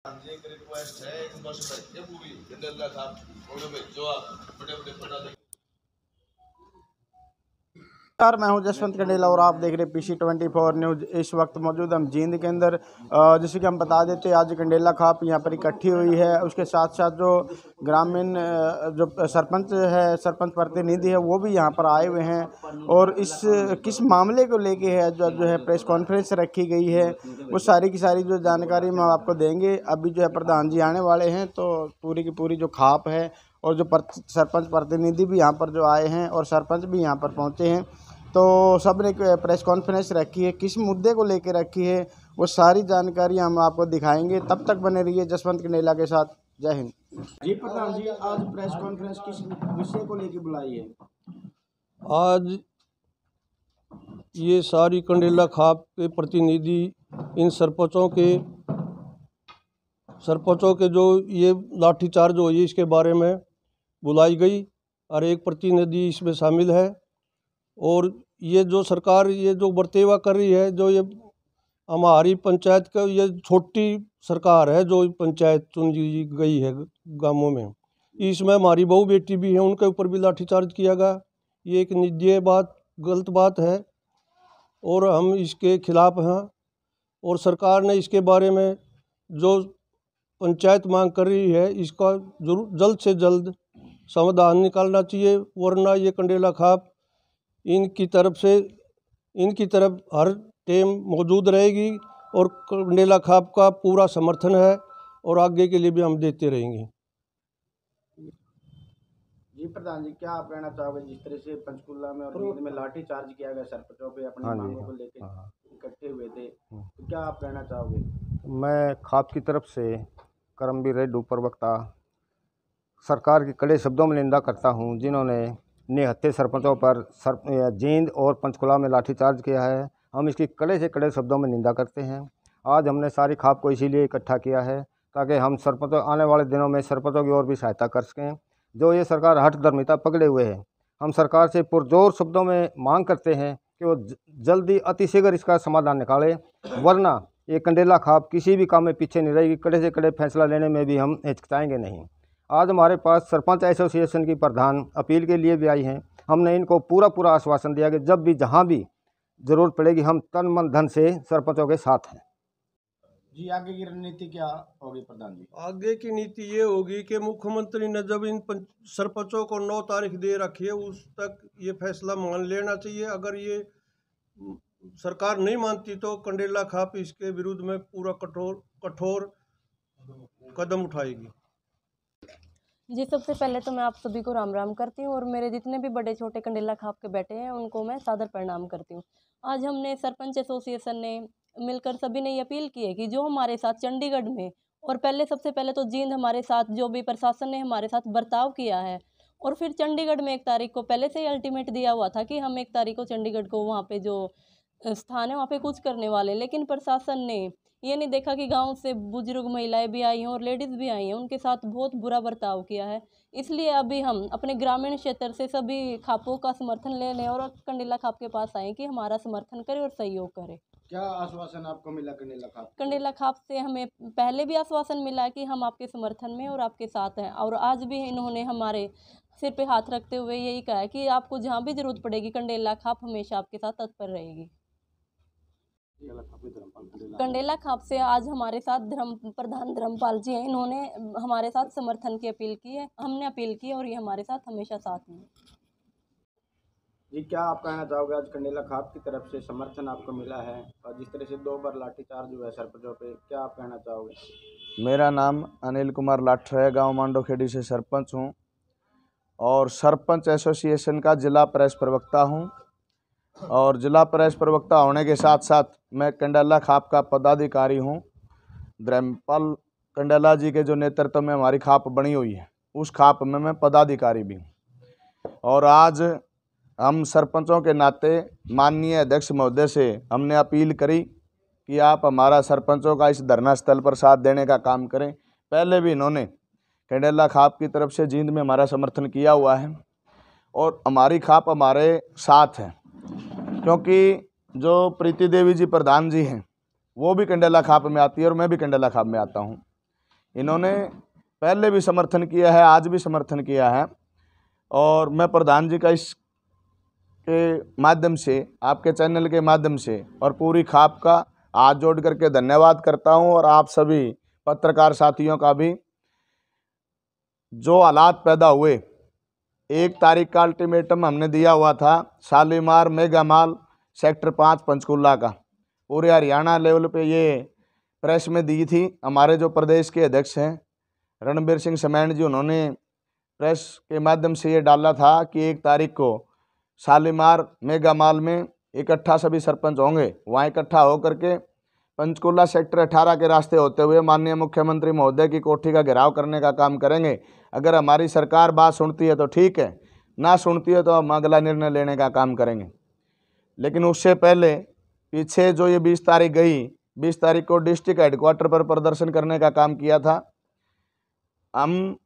जी एक रिक्वेस्ट है इस वर्ष बच्चे मूवी जनरल था में जो बड़े बड़े पढ़ा नमस्कार, मैं हूं जसवंत कंडेला और आप देख रहे हैं PC24 न्यूज़। इस वक्त मौजूद हम जींद के अंदर, जैसे कि हम बता देते हैं, आज कंडेला खाप यहाँ पर इकट्ठी हुई है। उसके साथ साथ जो ग्रामीण जो सरपंच है, सरपंच प्रतिनिधि है, वो भी यहाँ पर आए हुए हैं। और इस किस मामले को लेके है जो है प्रेस कॉन्फ्रेंस रखी गई है, वो सारी की सारी जो जानकारी हम आपको देंगे। अभी जो है प्रधान जी आने वाले हैं, तो पूरी की पूरी जो खाप है और जो सरपंच प्रतिनिधि भी यहाँ पर जो आए हैं और सरपंच भी यहाँ पर पहुँचे हैं, तो सब ने प्रेस कॉन्फ्रेंस रखी है। किस मुद्दे को लेकर रखी है, वो सारी जानकारी हम आपको दिखाएंगे। तब तक बने रहिए जसवंत कंडेला के साथ। जय हिंद। जी प्रधान जी, आज प्रेस कॉन्फ्रेंस किस विषय को लेकर बुलाई है? आज ये सारी कंडेला खाप के प्रतिनिधि इन सरपंचों के जो ये लाठीचार्ज हुई है इसके बारे में बुलाई गई और एक प्रतिनिधि इसमें शामिल है। और ये जो सरकार ये जो बर्तेवा कर रही है, जो ये हमारी पंचायत का ये छोटी सरकार है जो पंचायत चुन गई है गांवों में, इसमें हमारी बहू बेटी भी है, उनके ऊपर भी लाठीचार्ज किया गया। ये एक निंदनीय बात, गलत बात है और हम इसके खिलाफ हैं। और सरकार ने इसके बारे में जो पंचायत मांग कर रही है, इसका जरूर जल्द से जल्द समाधान निकालना चाहिए, वरना ये कंडेला खाप इनकी तरफ हर टाइम मौजूद रहेगी और कंडेला खाप का पूरा समर्थन है और आगे के लिए भी हम देते रहेंगे। जी प्रधान जी, क्या आप कहना चाहोगे? जिस तरह से पंचकुला में और जींद में लाठी चार्ज किया गया सरपंचों पे अपनी मांगों को लेकर इकट्ठे हुए थे, तो क्या आप कहना चाहोगे? मैं खाप की तरफ से करमवीर रेड्डू प्रवक्ता सरकार की कड़े शब्दों में निंदा करता हूं, जिन्होंने निहत्थे सरपंचों पर जींद और पंचकुला में लाठीचार्ज किया है। हम इसकी कड़े से कड़े शब्दों में निंदा करते हैं। आज हमने सारी खाप को इसीलिए इकट्ठा किया है ताकि हम सरपंचों आने वाले दिनों में सरपंचों की और भी सहायता कर सकें। जो ये सरकार हठधर्मिता पकड़े हुए है, हम सरकार से पुरजोर शब्दों में मांग करते हैं कि वो जल्दी अतिशीघ्र इसका समाधान निकाले, वरना ये कंडेला खाप किसी भी काम में पीछे नहीं रहेगी। कड़े से कड़े फैसला लेने में भी हम हिचकिचाएंगे नहीं। आज हमारे पास सरपंच एसोसिएशन की प्रधान अपील के लिए भी आई हैं। हमने इनको पूरा आश्वासन दिया कि जब भी जहां भी ज़रूरत पड़ेगी हम तन मन धन से सरपंचों के साथ हैं। जी आगे की रणनीति क्या होगी प्रधान जी? आगे की नीति ये होगी कि मुख्यमंत्री ने जब इन सरपंचों को 9 तारीख दे रखी है, उस तक ये फैसला मान लेना चाहिए। अगर ये सरकार नहीं मानती तो कंडेला खाप इसके विरुद्ध में पूरा कठोर कदम उठाएगी। जी, सबसे पहले तो मैं आप सभी को राम राम करती हूँ और मेरे जितने भी बड़े छोटे कंडेला खाप के बैठे हैं उनको मैं सादर प्रणाम करती हूँ। आज हमने सरपंच एसोसिएशन ने मिलकर सभी ने ये अपील की है कि जो हमारे साथ चंडीगढ़ में और सबसे पहले तो जींद हमारे साथ जो भी प्रशासन ने हमारे साथ बर्ताव किया है, और फिर चंडीगढ़ में 1 तारीख को पहले से ही अल्टीमेट दिया हुआ था कि हम 1 तारीख को चंडीगढ़ को वहाँ पे जो स्थान है वहाँ पे कुछ करने वाले, लेकिन प्रशासन ने ये नहीं देखा कि गांव से बुजुर्ग महिलाएं भी आई हैं और लेडीज़ भी आई हैं, उनके साथ बहुत बुरा बर्ताव किया है। इसलिए अभी हम अपने ग्रामीण क्षेत्र से सभी खापों का समर्थन लेने और कंडेला खाप के पास आए कि हमारा समर्थन करें और सहयोग करें। क्या आश्वासन आपको मिला कंडेला खाप? कंडेला खाप से हमें पहले भी आश्वासन मिला है कि हम आपके समर्थन में और आपके साथ हैं, और आज भी इन्होंने हमारे सिर पे हाथ रखते हुए यही कहा है कि आपको जहाँ भी ज़रूरत पड़ेगी कंडेला खाप हमेशा आपके साथ तत्पर रहेगी। कंडेला खाप से आज हमारे साथ प्रधान धर्मपाल जी हैं, इन्होंने हमारे साथ समर्थन की अपील की है, हमने अपील की और ये हमारे साथ हमेशा साथ हैं। जी क्या आप कहना चाहोगे? आज कंडेला खाप की तरफ से समर्थन आपको मिला है और जिस तरह से 2 बार लाठीचार्ज हुआ है सरपंचों पे, क्या आप कहना चाहोगे? मेरा नाम अनिल कुमार लाठ है, गांव मांडोखेड़ी से सरपंच हूं और सरपंच एसोसिएशन का जिला प्रेस प्रवक्ता हूं। और जिला प्रेस प्रवक्ता होने के साथ साथ मैं कंडेला खाप का पदाधिकारी हूं। धर्मपाल कंडेला जी के जो नेतृत्व में हमारी खाप बनी हुई है, उस खाप में मैं पदाधिकारी भी हूं। और आज हम सरपंचों के नाते माननीय अध्यक्ष महोदय से हमने अपील करी कि आप हमारा सरपंचों का इस धरना स्थल पर साथ देने का काम करें। पहले भी इन्होंने कंडेला खाप की तरफ से जींद में हमारा समर्थन किया हुआ है और हमारी खाप हमारे साथ है, क्योंकि जो प्रीति देवी जी प्रधान जी हैं वो भी कंडेला खाप में आती है और मैं भी कंडेला खाप में आता हूं। इन्होंने पहले भी समर्थन किया है, आज भी समर्थन किया है। और मैं प्रधान जी का इस के माध्यम से, आपके चैनल के माध्यम से और पूरी खाप का हाथ जोड़ करके धन्यवाद करता हूं। और आप सभी पत्रकार साथियों का भी। जो हालात पैदा हुए, 1 तारीख का अल्टीमेटम हमने दिया हुआ था Shalimar mega mall sector 5 Panchkula का, पूरे हरियाणा लेवल पे ये प्रेस में दी थी। हमारे जो प्रदेश के अध्यक्ष हैं रणबीर सिंह समेण जी, उन्होंने प्रेस के माध्यम से ये डाला था कि 1 तारीख को शालीमार मेगा मॉल में इकट्ठा सभी सरपंच होंगे। वहाँ इकट्ठा होकर के पंचकूला सेक्टर 18 के रास्ते होते हुए माननीय मुख्यमंत्री महोदय की कोठी का घेराव करने का काम करेंगे। अगर हमारी सरकार बात सुनती है तो ठीक है, ना सुनती है तो हम अगला निर्णय लेने का काम करेंगे। लेकिन उससे पहले पीछे जो ये 20 तारीख गई, 20 तारीख को डिस्ट्रिक्ट हेडक्वार्टर पर प्रदर्शन करने का काम किया था। हम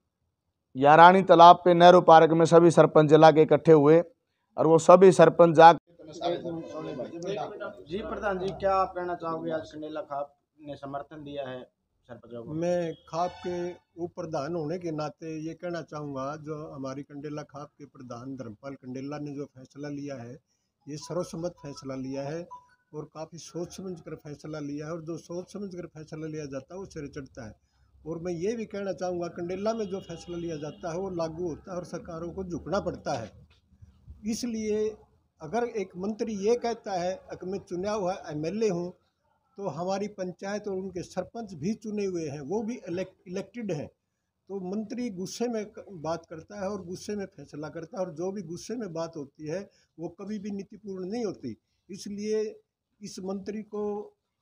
यारानी तालाब पे नेहरू पार्क में सभी सरपंच जिला के इकट्ठे हुए और वो सभी सरपंच जा जी प्रधान जी, क्या आप कहना चाहोगे? आज कंडेला खाप ने समर्थन दिया है सरपंचों को। मैं खाप के उप प्रधान होने के नाते ये कहना चाहूँगा, जो हमारी कंडेला खाप के प्रधान धर्मपाल कंडेला ने जो फैसला लिया है, ये सर्वसम्मत फैसला लिया है और काफ़ी सोच समझ कर फैसला लिया है। और जो सोच समझ कर फैसला लिया जाता है वो सिरे चढ़ता है। और मैं ये भी कहना चाहूँगा, कंडेला में जो फैसला लिया जाता है वो लागू होता है और सरकारों को झुकना पड़ता है। इसलिए अगर एक मंत्री ये कहता है कि मैं चुना हुआ एमएलए हूँ, तो हमारी पंचायत और उनके सरपंच भी चुने हुए हैं, वो भी इलेक्टेड हैं। तो मंत्री गुस्से में बात करता है और गुस्से में फैसला करता है, और जो भी गुस्से में बात होती है वो कभी भी नीतिपूर्ण नहीं होती। इसलिए इस मंत्री को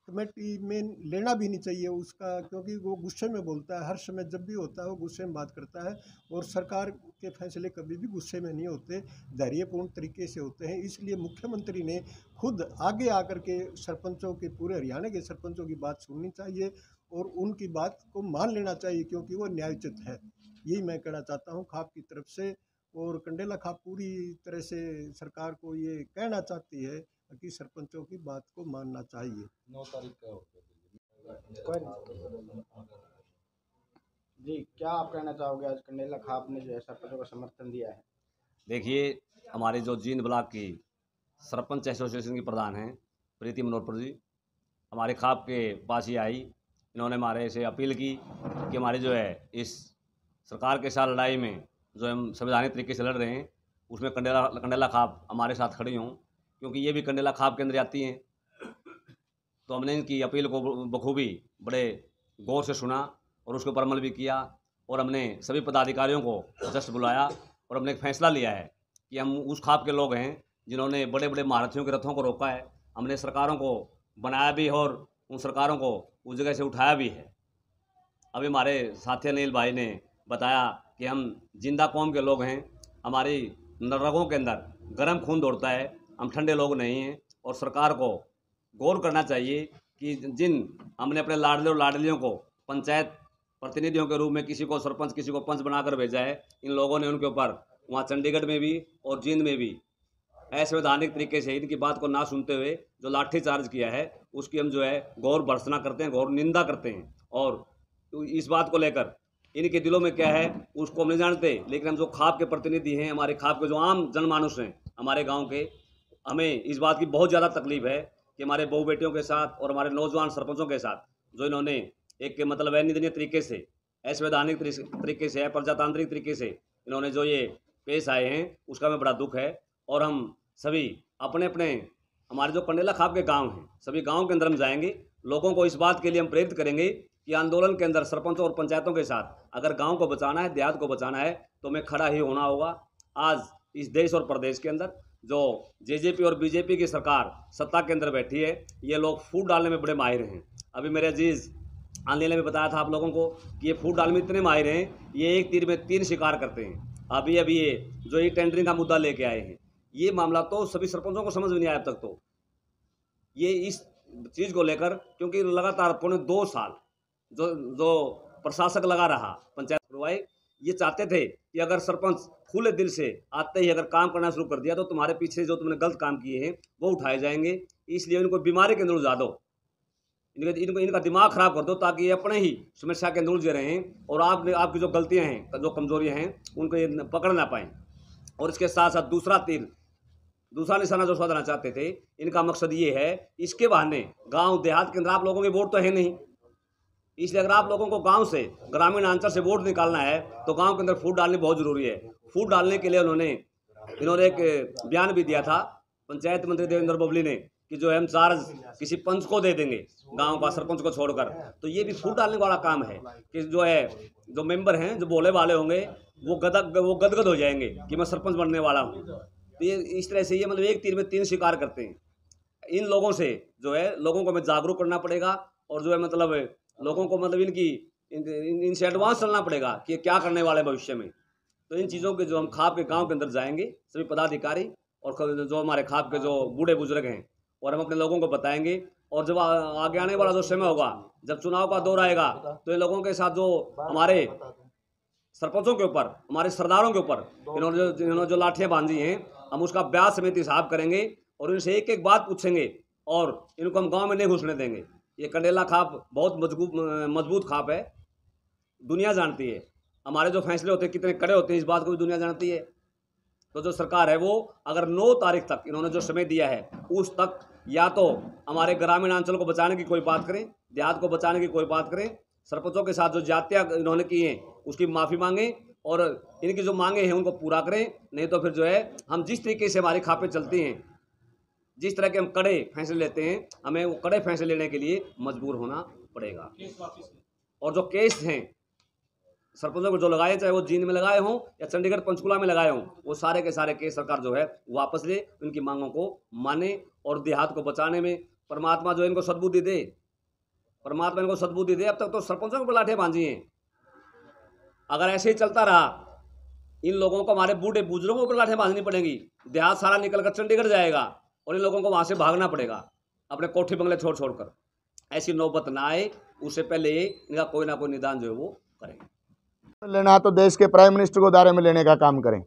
कमेटी में लेना भी नहीं चाहिए उसका, क्योंकि वो गुस्से में बोलता है। हर समय जब भी होता है वो गुस्से में बात करता है, और सरकार के फैसले कभी भी गुस्से में नहीं होते, धैर्यपूर्ण तरीके से होते हैं। इसलिए मुख्यमंत्री ने खुद आगे आकर के सरपंचों के, पूरे हरियाणा के सरपंचों की बात सुननी चाहिए और उनकी बात को मान लेना चाहिए, क्योंकि वो न्यायोचित है। यही मैं कहना चाहता हूँ खाप की तरफ से। और कंडेला खाप पूरी तरह से सरकार को ये कहना चाहती है कि सरपंचों की बात को मानना चाहिए। 9 तारीख का जी, क्या आप कहना चाहोगे? आज कंडेला खाप ने जो है सरपंचों को समर्थन दिया है। देखिए, हमारे जो जींद ब्लॉक की सरपंच एसोसिएशन की प्रधान हैं प्रीति मनोहर जी, हमारे खाप के पास ही आई। इन्होंने हमारे से अपील की कि हमारी जो है इस सरकार के साथ लड़ाई में जो हम संवैधानिक तरीके से लड़ रहे हैं, उसमें कंडेला खाप हमारे साथ खड़ी हों, क्योंकि ये भी कंडेला खाप के अंदर आती हैं। तो हमने इनकी अपील को बखूबी बड़े गौर से सुना और उसके ऊपर अमल भी किया। और हमने सभी पदाधिकारियों को जस्ट बुलाया और हमने एक फैसला लिया है कि हम उस खाप के लोग हैं जिन्होंने बड़े बड़े महारथियों के रथों को रोका है। हमने सरकारों को बनाया भी और उन सरकारों को उस जगह से उठाया भी है। अभी हमारे साथी अनिल भाई ने बताया कि हम जिंदा कौम के लोग हैं, हमारी रगों के अंदर गर्म खून दौड़ता है, हम ठंडे लोग नहीं हैं। और सरकार को गौर करना चाहिए कि जिन हमने अपने लाडले और लाडलियों को पंचायत प्रतिनिधियों के रूप में किसी को सरपंच किसी को पंच बनाकर भेजा है, इन लोगों ने उनके ऊपर वहाँ चंडीगढ़ में भी और जींद में भी असंवैधानिक तरीके से इनकी बात को ना सुनते हुए जो लाठीचार्ज किया है, उसकी हम जो है गौर भर्त्सना करते हैं, गौर निंदा करते हैं। और इस बात को लेकर इनके दिलों में क्या है उसको हम नहीं जानते, लेकिन हम जो खाप के प्रतिनिधि हैं, हमारे खाप के जो आम जनमानुस हैं हमारे गाँव के, हमें इस बात की बहुत ज़्यादा तकलीफ है कि हमारे बहू बेटियों के साथ और हमारे नौजवान सरपंचों के साथ जो इन्होंने एक मतलब अनिंदनीय तरीके से, असंवैधानिक तरीके से, प्रजातांत्रिक तरीके से इन्होंने जो ये पेश आए हैं, उसका हमें बड़ा दुख है। और हम सभी अपने अपने हमारे जो कंडेला खाप के गांव हैं, सभी गांव के अंदर हम जाएंगे, लोगों को इस बात के लिए हम प्रेरित करेंगे कि आंदोलन के अंदर सरपंचों और पंचायतों के साथ अगर गाँव को बचाना है, देहात को बचाना है, तो हमें खड़ा ही होना होगा। आज इस देश और प्रदेश के अंदर जो जेजेपी और बीजेपी की सरकार सत्ता के अंदर बैठी है, ये लोग फूट डालने में बड़े माहिर हैं। अभी मेरे अजीज़ अनिल ने भी बताया था आप लोगों को कि ये फूट डालने में इतने माहिर हैं, ये एक तीर में 3 शिकार करते हैं। अभी ये जो ये टेंडरिंग का मुद्दा लेके आए हैं, ये मामला तो सभी सरपंचों को समझ में नहीं आया अब तक। तो ये इस चीज़ को लेकर, क्योंकि लगातार पौने 2 साल जो प्रशासक लगा रहा पंचायत करवाई, ये चाहते थे कि अगर सरपंच खुले दिल से आते ही अगर काम करना शुरू कर दिया तो तुम्हारे पीछे जो तुमने गलत काम किए हैं वो उठाए जाएंगे। इसलिए उनको बीमारी के अंदर उलझा दो। इनका दिमाग खराब कर दो, ताकि ये अपने ही समस्या के अंदर उलझे रहें और आपकी जो गलतियां हैं, जो कमजोरियां हैं, उनको ये पकड़ ना पाएं। और इसके साथ साथ दूसरा निशाना जो साधना चाहते थे, इनका मकसद ये है, इसके बहाने गांव देहात के अंदर आप लोगों के वोट तो है नहीं, इसलिए अगर आप लोगों को गांव से, ग्रामीण अंचल से वोट निकालना है तो गांव के अंदर फूट डालनी बहुत ज़रूरी है। फूट डालने के लिए इन्होंने एक बयान भी दिया था पंचायत मंत्री देवेंद्र बबली ने कि जो है हम चार्ज किसी पंच को दे देंगे, गांव का सरपंच को छोड़कर। तो ये भी फूट डालने वाला काम है कि जो मेंबर हैं, जो बोले वाले होंगे, वो गदगद हो जाएंगे कि मैं सरपंच बनने वाला हूँ। तो ये इस तरह से ये मतलब एक तीर में तीन शिकार करते हैं। इन लोगों से जो है लोगों को हमें जागरूक करना पड़ेगा और जो है मतलब लोगों को मतलब इनसे एडवांस चलना पड़ेगा कि क्या करने वाले भविष्य में। तो इन चीज़ों के जो हम खाप के गांव के अंदर जाएंगे, सभी पदाधिकारी और जो हमारे खाप के जो बूढ़े बुजुर्ग हैं, और हम अपने लोगों को बताएंगे। और जब आगे आने वाला जो समय होगा, जब चुनाव का दौर आएगा, तो इन लोगों के साथ जो हमारे सरपंचों के ऊपर, हमारे सरदारों के ऊपर इन्होंने जो लाठियाँ बांधी हैं, हम उसका ब्याज समेत हिसाब करेंगे और इनसे एक एक बात पूछेंगे और इनको हम गांव में नहीं घुसने देंगे। ये कंडेला खाप बहुत मजबूत खाप है, दुनिया जानती है। हमारे जो फैसले होते हैं कितने कड़े होते हैं, इस बात को भी दुनिया जानती है। तो जो सरकार है वो अगर 9 तारीख तक इन्होंने जो समय दिया है, उस तक या तो हमारे ग्रामीण अंचल को बचाने की कोई बात करें, देहात को बचाने की कोई बात करें, सरपंचों के साथ जो जातियाँ इन्होंने की हैं उसकी माफ़ी मांगें और इनकी जो मांगे हैं उनको पूरा करें। नहीं तो फिर जो है हम जिस तरीके से हमारी खापें चलती हैं, जिस तरह के हम कड़े फैसले लेते हैं, हमें वो कड़े फैसले लेने के लिए मजबूर होना पड़ेगा। और जो केस हैं सरपंचों को जो लगाए, चाहे वो जींद में लगाए हों या चंडीगढ़ पंचकुला में लगाए हों, वो सारे के सारे केस सरकार जो है वापस ले, उनकी मांगों को माने और देहात को बचाने में परमात्मा जो इनको सद्बुद्धि दे, परमात्मा इनको सद्बुद्धि दे। अब तक तो सरपंचों को लाठियाँ बांधी हैं, अगर ऐसे ही चलता रहा इन लोगों को हमारे बूढ़े बुजुर्गों को लाठियाँ बांधनी पड़ेंगी, देहात सारा निकल कर चंडीगढ़ जाएगा और इन लोगों को वहाँ से भागना पड़ेगा अपने कोठी बंगले छोड़ कर। ऐसी नौबत ना आए, उससे पहले इनका कोई ना कोई निदान जो है वो करेंगे। लेना तो देश के प्राइम मिनिस्टर को दायरे में लेने का काम करें।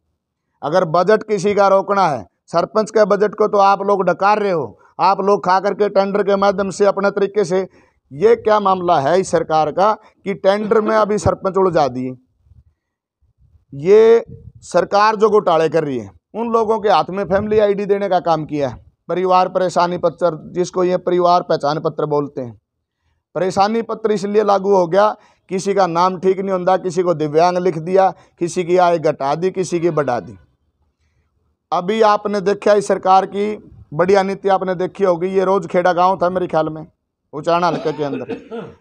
अगर बजट किसी का रोकना है, सरपंच के बजट को तो आप लोग डकार रहे हो, आप लोग खा करके टेंडर के माध्यम से अपने तरीके से। ये क्या मामला है इस सरकार का कि टेंडर में अभी सरपंच उलझा दिए। ये सरकार जो घोटाले कर रही है, उन लोगों के हाथ में फैमिली आईडी देने का काम किया है, परिवार परेशानी पत्र, जिसको ये परिवार पहचान पत्र बोलते हैं। परेशानी पत्र इसलिए लागू हो गया, किसी का नाम ठीक नहीं होता, किसी को दिव्यांग लिख दिया, किसी की आय घटा दी, किसी की बढ़ा दी। अभी आपने देखा इस सरकार की बढ़िया नीति आपने देखी होगी। ये रोज खेड़ा गांव था मेरे ख्याल में, उचाना हल्के के अंदर,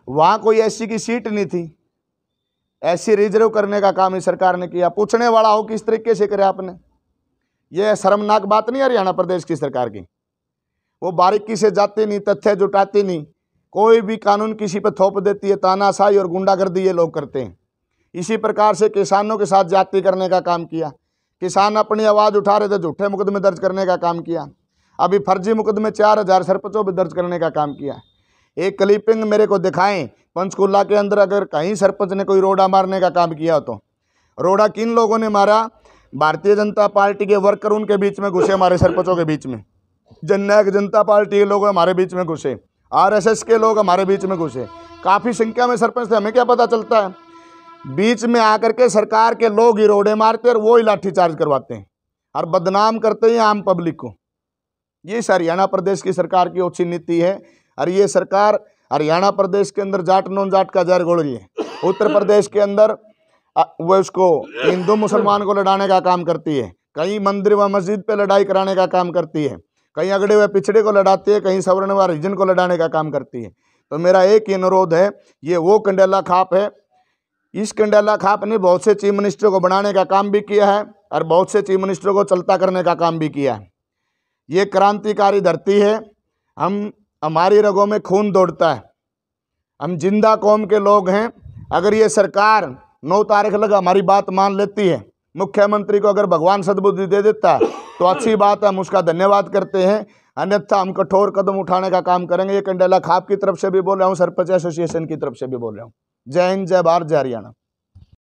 वहाँ कोई ऐसी की सीट नहीं थी, ऐसी रिजर्व करने का काम इस सरकार ने किया। पूछने वाला हो किस तरीके से करे आपने, ये शर्मनाक बात नहीं हरियाणा प्रदेश की सरकार की। वो बारीकी से जाती नहीं, तथ्य जुटाती नहीं, कोई भी कानून किसी पर थोप देती है, तानाशाही और गुंडागर्दी ये लोग करते हैं। इसी प्रकार से किसानों के साथ जाति करने का काम किया। किसान अपनी आवाज़ उठा रहे थे, झूठे मुकदमे दर्ज करने का काम किया। अभी फर्जी मुकदमे 4000 सरपंचों पर दर्ज करने का काम किया। एक क्लिपिंग मेरे को दिखाएं, पंचकुला के अंदर अगर कहीं सरपंच ने कोई रोड़ा मारने का काम किया हो तो रोड़ा किन लोगों ने मारा? भारतीय जनता पार्टी के वर्कर उनके बीच में घुसे, हमारे सरपंचों के बीच में। जननायक जनता पार्टी के लोग हमारे बीच में घुसे, आरएसएस के लोग हमारे बीच में घुसे। काफ़ी संख्या में सरपंच थे, हमें क्या पता चलता है। बीच में आकर के सरकार के लोग ही रोड़े मारते और वो ही लाठीचार्ज करवाते हैं और बदनाम करते हैं आम पब्लिक को। ये हरियाणा प्रदेश की सरकार की अच्छी नीति है। और ये सरकार हरियाणा प्रदेश के अंदर जाट नॉन जाट का जहर घोल रही है। उत्तर प्रदेश के अंदर वो उसको हिंदू मुसलमान को लड़ाने का काम करती है, कहीं मंदिर व मस्जिद पे लड़ाई कराने का काम करती है, कहीं अगड़े हुए पिछड़े को लड़ाती है, कहीं सवर्ण व हरिजन को लड़ाने का काम करती है। तो मेरा एक ही अनुरोध है, ये वो कंडेला खाप है। इस कंडेला खाप ने बहुत से चीफ मिनिस्टरों को बनाने का काम भी किया है और बहुत से चीफ मिनिस्टरों को चलता करने का काम भी किया है। ये क्रांतिकारी धरती है, हमारी रगों में खून दौड़ता है, हम जिंदा कौम के लोग हैं। अगर ये सरकार 9 तारीख लगा हमारी बात मान लेती है, मुख्यमंत्री को अगर भगवान सद्बुद्धि दे देता है तो अच्छी बात है, हम उसका धन्यवाद करते हैं। अन्यथा हम कठोर कदम उठाने का काम करेंगे। ये कंडेला खाप की तरफ से भी बोल रहा हूँ, सरपंच एसोसिएशन की तरफ से भी बोल रहा हूँ। जय हिंद, जय भारत, जय हरियाणा।